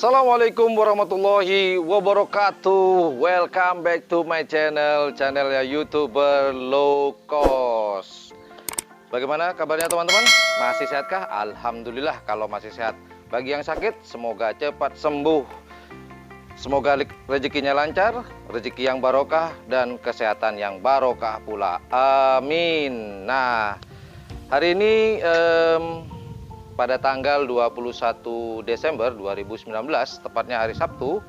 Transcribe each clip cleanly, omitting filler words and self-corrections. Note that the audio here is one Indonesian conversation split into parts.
Assalamualaikum warahmatullahi wabarakatuh. Welcome back to my channelnya YouTuber Low Cost. Bagaimana kabarnya teman-teman? Masih sehatkah? Alhamdulillah kalau masih sehat. Bagi yang sakit, semoga cepat sembuh. Semoga rezekinya lancar, rezeki yang barokah, dan kesehatan yang barokah pula. Amin. Nah, hari ini pada tanggal 21 Desember 2019, tepatnya hari Sabtu,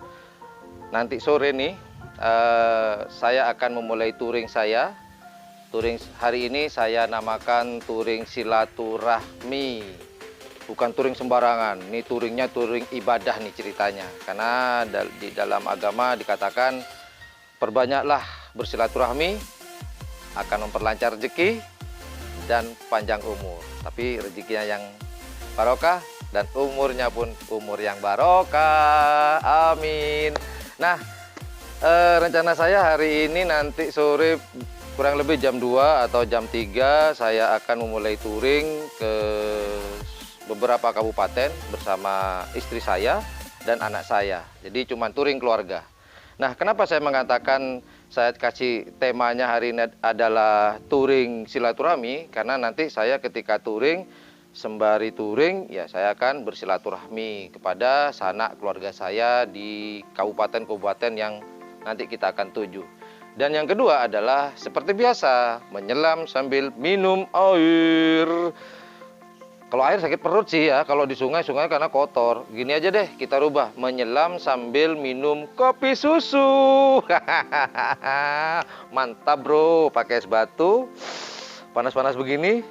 nanti sore nih, saya akan memulai touring saya. Touring hari ini saya namakan touring silaturahmi. Bukan touring sembarangan, ini touringnya touring ibadah nih ceritanya. Karena di dalam agama dikatakan, perbanyaklah bersilaturahmi, akan memperlancar rezeki dan panjang umur. Tapi rezekinya yang barokah dan umurnya pun umur yang barokah. Amin. Nah, rencana saya hari ini nanti sore kurang lebih jam 2 atau jam 3 saya akan memulai touring ke beberapa kabupaten bersama istri saya dan anak saya. Jadi cuma touring keluarga. Nah, kenapa saya mengatakan saya kasih temanya hari ini adalah touring silaturahmi? Karena nanti saya ketika touring, sembari touring, ya saya akan bersilaturahmi kepada sanak keluarga saya di kabupaten-kabupaten yang nanti kita akan tuju. Dan yang kedua adalah seperti biasa, menyelam sambil minum air. Kalau air sakit perut sih ya, kalau di sungai karena kotor. Gini aja deh, kita rubah, menyelam sambil minum kopi susu. Mantap bro, pakai es batu, panas-panas begini,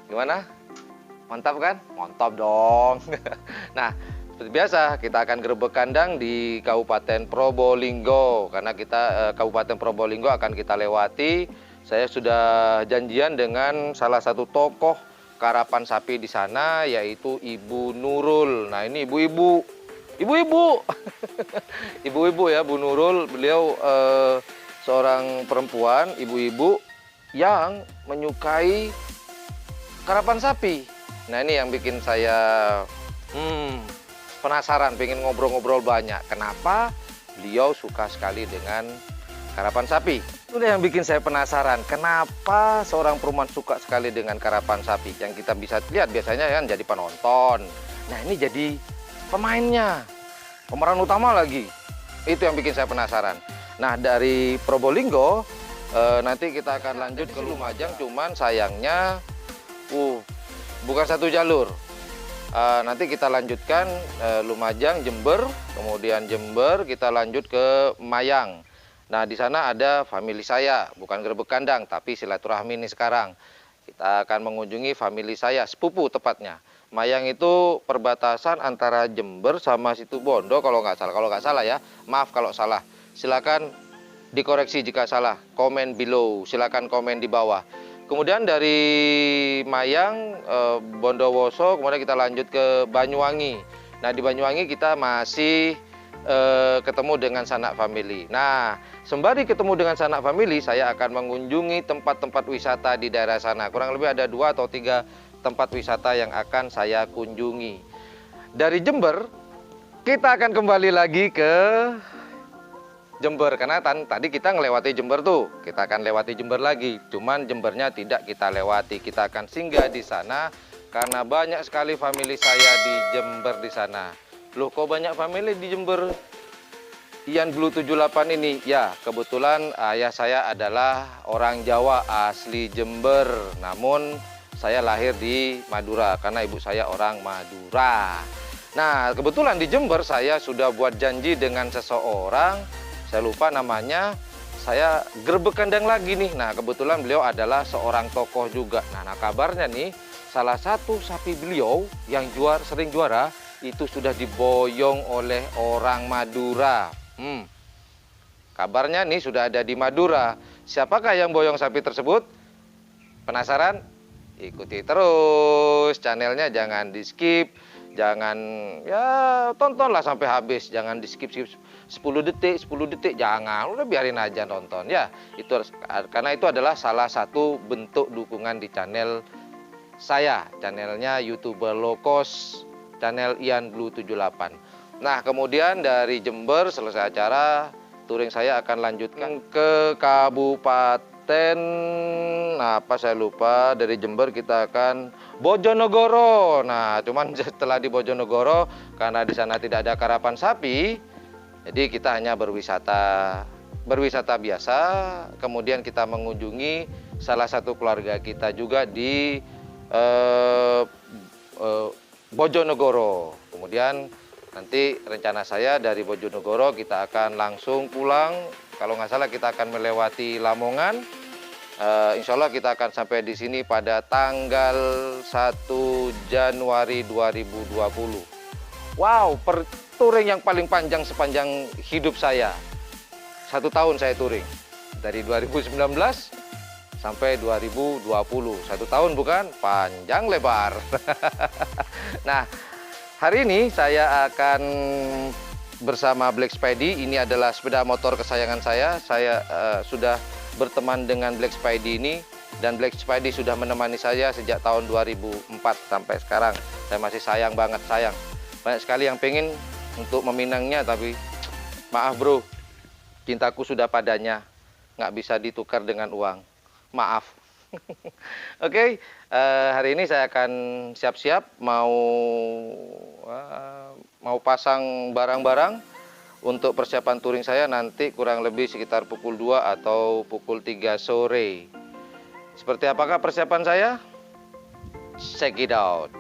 gimana? Mantap kan? Mantap dong. Nah, seperti biasa kita akan gerebek kandang di Kabupaten Probolinggo. Karena kita Kabupaten Probolinggo akan kita lewati. Saya sudah janjian dengan salah satu tokoh karapan sapi di sana, yaitu Ibu Nurul. Nah, ini ibu-ibu. Ibu-ibu ya, Bu Nurul. Beliau seorang perempuan, ibu-ibu yang menyukai karapan sapi. Nah, ini yang bikin saya penasaran, pengen ngobrol-ngobrol banyak. Kenapa beliau suka sekali dengan karapan sapi? Itu yang bikin saya penasaran. Kenapa seorang perempuan suka sekali dengan karapan sapi? Yang kita bisa lihat biasanya kan jadi penonton. Nah, ini jadi pemainnya, pemeran utama lagi. Itu yang bikin saya penasaran. Nah, dari Probolinggo nanti kita akan lanjut ke Lumajang. Cuman sayangnya bukan satu jalur. Nanti kita lanjutkan Lumajang, Jember, kemudian Jember kita lanjut ke Mayang. Nah, di sana ada famili saya, bukan gerebek kandang, tapi silaturahmi ini sekarang. Kita akan mengunjungi famili saya, sepupu tepatnya. Mayang itu perbatasan antara Jember sama Situbondo kalau nggak salah. Kalau nggak salah ya, maaf kalau salah. Silakan dikoreksi jika salah. Komen below, silakan komen di bawah. Kemudian dari Mayang, Bondowoso, kemudian kita lanjut ke Banyuwangi. Nah, di Banyuwangi kita masih ketemu dengan sanak famili. Nah, sembari ketemu dengan sanak famili, saya akan mengunjungi tempat-tempat wisata di daerah sana. Kurang lebih ada 2 atau 3 tempat wisata yang akan saya kunjungi. Dari Jember, kita akan kembali lagi ke Jember, karena tadi kita ngelewati Jember tuh. Kita akan lewati Jember lagi. Cuman Jembernya tidak kita lewati. Kita akan singgah di sana karena banyak sekali famili saya di Jember di sana. Loh, kok banyak famili di Jember? Ian Blue 78 ini. Ya, kebetulan ayah saya adalah orang Jawa asli Jember. Namun saya lahir di Madura karena ibu saya orang Madura. Nah, kebetulan di Jember saya sudah buat janji dengan seseorang. Saya lupa namanya. Saya gerebek kandang lagi nih. Nah, kebetulan beliau adalah seorang tokoh juga. Nah, kabarnya nih, salah satu sapi beliau yang sering juara itu sudah diboyong oleh orang Madura. Kabarnya nih sudah ada di Madura. Siapakah yang boyong sapi tersebut? Penasaran? Ikuti terus channelnya, jangan di skip. Jangan, ya tontonlah sampai habis. Jangan di skip 10 detik, jangan. Udah biarin aja nonton ya. Itu karena itu adalah salah satu bentuk dukungan di channel saya, channelnya YouTuber Low Cost, channel Ian Blue 78. Nah, kemudian dari Jember selesai acara, touring saya akan lanjutkan ke Kabupaten, apa saya lupa, dari Jember kita akan Bojonegoro. Nah, cuman setelah di Bojonegoro, karena di sana tidak ada karapan sapi, jadi kita hanya berwisata biasa, kemudian kita mengunjungi salah satu keluarga kita juga di Bojonegoro. Kemudian nanti rencana saya dari Bojonegoro kita akan langsung pulang. Kalau nggak salah kita akan melewati Lamongan. Insya Allah kita akan sampai di sini pada tanggal 1 Januari 2020. Wow, touring yang paling panjang sepanjang hidup saya. 1 tahun saya touring. Dari 2019 sampai 2020. 1 tahun bukan? Panjang lebar. Nah, hari ini saya akan bersama Black Spidey. Ini adalah sepeda motor kesayangan saya. Saya sudah berteman dengan Black Spidey ini. Dan Black Spidey sudah menemani saya sejak tahun 2004 sampai sekarang. Saya masih sayang banget, sayang. Banyak sekali yang pengen untuk meminangnya, tapi maaf bro, cintaku sudah padanya. Nggak bisa ditukar dengan uang. Maaf. Oke, hari ini saya akan siap-siap mau pasang barang-barang untuk persiapan touring saya nanti kurang lebih sekitar pukul 2 atau pukul 3 sore. Seperti apakah persiapan saya? Check it out.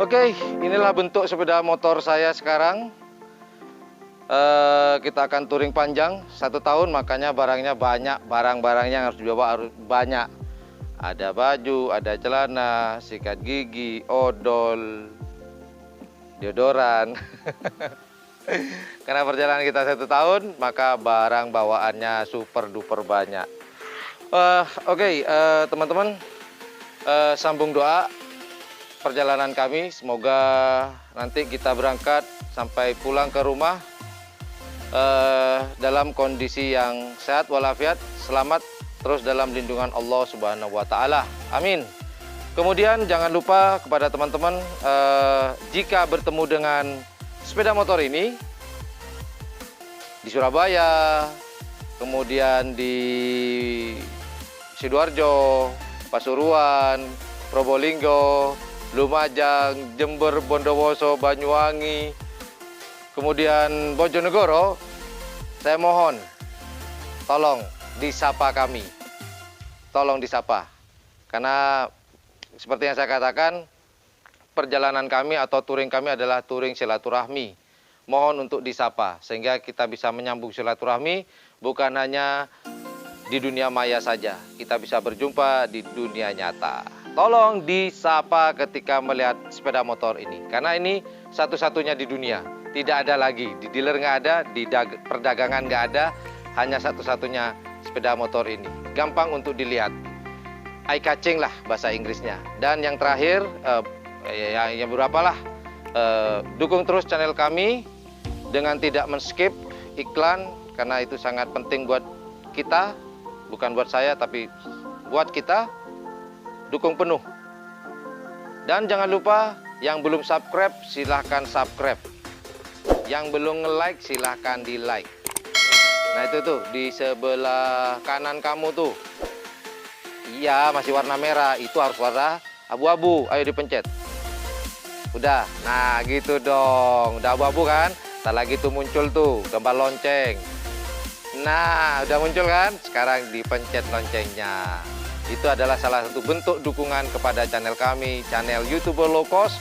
Oke, inilah bentuk sepeda motor saya sekarang. Kita akan touring panjang 1 tahun, makanya barangnya banyak. Barang-barangnya yang harus dibawa harus banyak. Ada baju, ada celana, sikat gigi, odol, deodoran. Karena perjalanan kita 1 tahun, maka barang bawaannya super duper banyak. Oke, teman-teman, sambung doa perjalanan kami, semoga nanti kita berangkat sampai pulang ke rumah dalam kondisi yang sehat walafiat, selamat, terus dalam lindungan Allah Subhanahu wa Ta'ala. Amin. Kemudian jangan lupa kepada teman-teman, jika bertemu dengan sepeda motor ini di Surabaya, kemudian di Sidoarjo, Pasuruan, Probolinggo, Lumajang, Jember, Bondowoso, Banyuwangi, kemudian Bojonegoro, saya mohon tolong disapa kami. Tolong disapa. Karena seperti yang saya katakan, perjalanan kami atau touring kami adalah touring silaturahmi. Mohon untuk disapa sehingga kita bisa menyambung silaturahmi bukan hanya di dunia maya saja. Kita bisa berjumpa di dunia nyata. Tolong disapa ketika melihat sepeda motor ini. Karena ini satu-satunya di dunia. Tidak ada lagi. Di dealer nggak ada, di perdagangan nggak ada. hanya satu-satunya sepeda motor ini. Gampang untuk dilihat, eye catching lah bahasa Inggrisnya. Dan yang terakhir, yang berapa lah, dukung terus channel kami dengan tidak men-skip iklan, karena itu sangat penting buat kita, bukan buat saya tapi buat kita. Dukung penuh. Dan jangan lupa, yang belum subscribe silahkan subscribe, yang belum nge-like silahkan di like. Nah itu tuh di sebelah kanan kamu tuh, iya masih warna merah, itu harus warna abu-abu. Ayo dipencet. Udah, nah gitu dong, udah abu-abu kan? Tak lagi tuh muncul tuh gambar lonceng. Nah, udah muncul kan? Sekarang dipencet loncengnya. Itu adalah salah satu bentuk dukungan kepada channel kami, channel YouTuber Low Cost,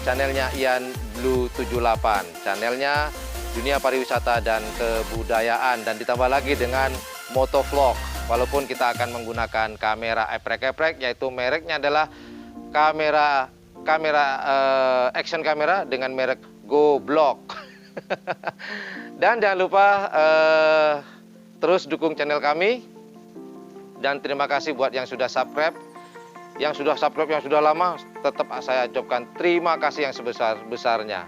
channelnya Ian Blue 78, channelnya dunia pariwisata dan kebudayaan, dan ditambah lagi dengan motovlog. Walaupun kita akan menggunakan kamera eprek-eprek, yaitu mereknya adalah kamera action kamera dengan merek Goblock. Dan jangan lupa terus dukung channel kami. Dan terima kasih buat yang sudah subscribe. Yang sudah subscribe, yang sudah lama, tetap saya ucapkan terima kasih yang sebesar-besarnya.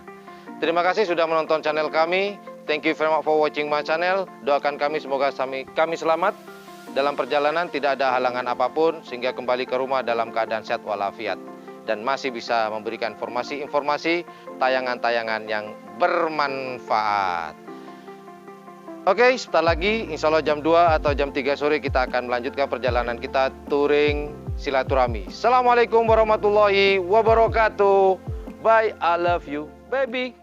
Terima kasih sudah menonton channel kami. Thank you very much for watching my channel. Doakan kami semoga kami selamat dalam perjalanan, tidak ada halangan apapun, sehingga kembali ke rumah dalam keadaan sehat walafiat, dan masih bisa memberikan informasi-informasi, tayangan-tayangan yang bermanfaat. Oke, sebentar lagi, insya Allah jam 2 atau jam 3 sore kita akan melanjutkan perjalanan kita touring silaturahmi. Assalamualaikum warahmatullahi wabarakatuh. Bye, I love you, baby.